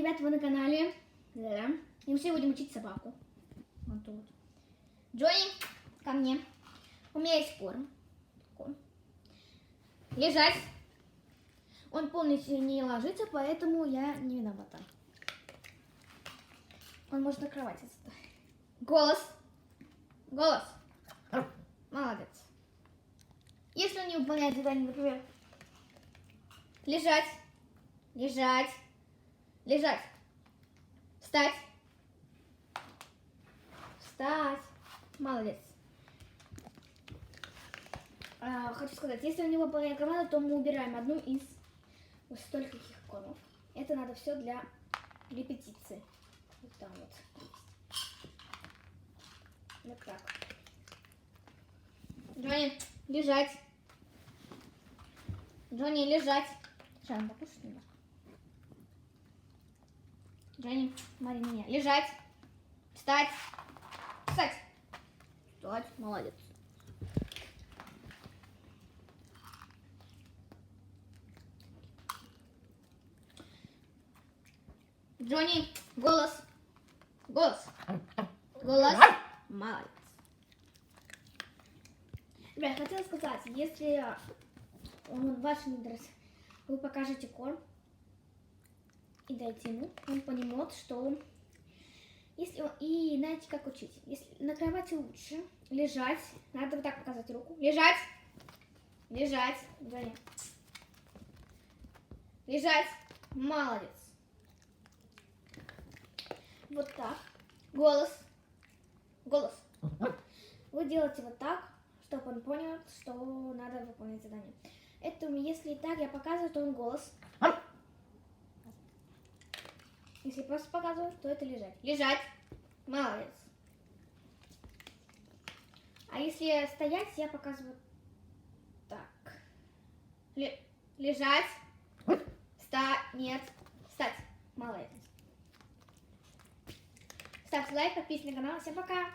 ребята, вы на канале. Да. И мы сегодня будем учить собаку. Вот тут. Джонни, ко мне. У меня есть корм. Лежать. Он полностью не ложится, поэтому я не виновата. Он может на кровати сидеть. Голос. Голос. Молодец. Если он не выполняет задание, например, лежать, лежать, лежать, встать, встать. Молодец. Хочу сказать, если он не выполняет команду, то мы убираем одну из вот стольких кормов. Это надо все для репетиции. Вот там вот. Вот так. Джонни, лежать. Джонни, лежать. Шан, покушай немножко. Джонни, смотри меня. Лежать. Встать. Встать. Встать. Молодец. Джонни, голос. Голос. Голос. Молодец. Ребят, хотела сказать, если ваш мудрец, вы покажете корм и дайте ему, он поймет, что если он, и знаете, как учить. Если на кровати лучше лежать, надо вот так показать руку. Лежать. Лежать. Джонни. Лежать. Молодец. Вот так. Голос. Голос. Вы делаете вот так, чтобы он понял, что надо выполнять задание. Это если так я показываю, то он голос. Если просто показываю, то это лежать. Лежать. Молодец. А если стоять, я показываю так. Лежать. Нет. Встать. Молодец. Ставьте лайк, подписывайтесь на канал. Всем пока.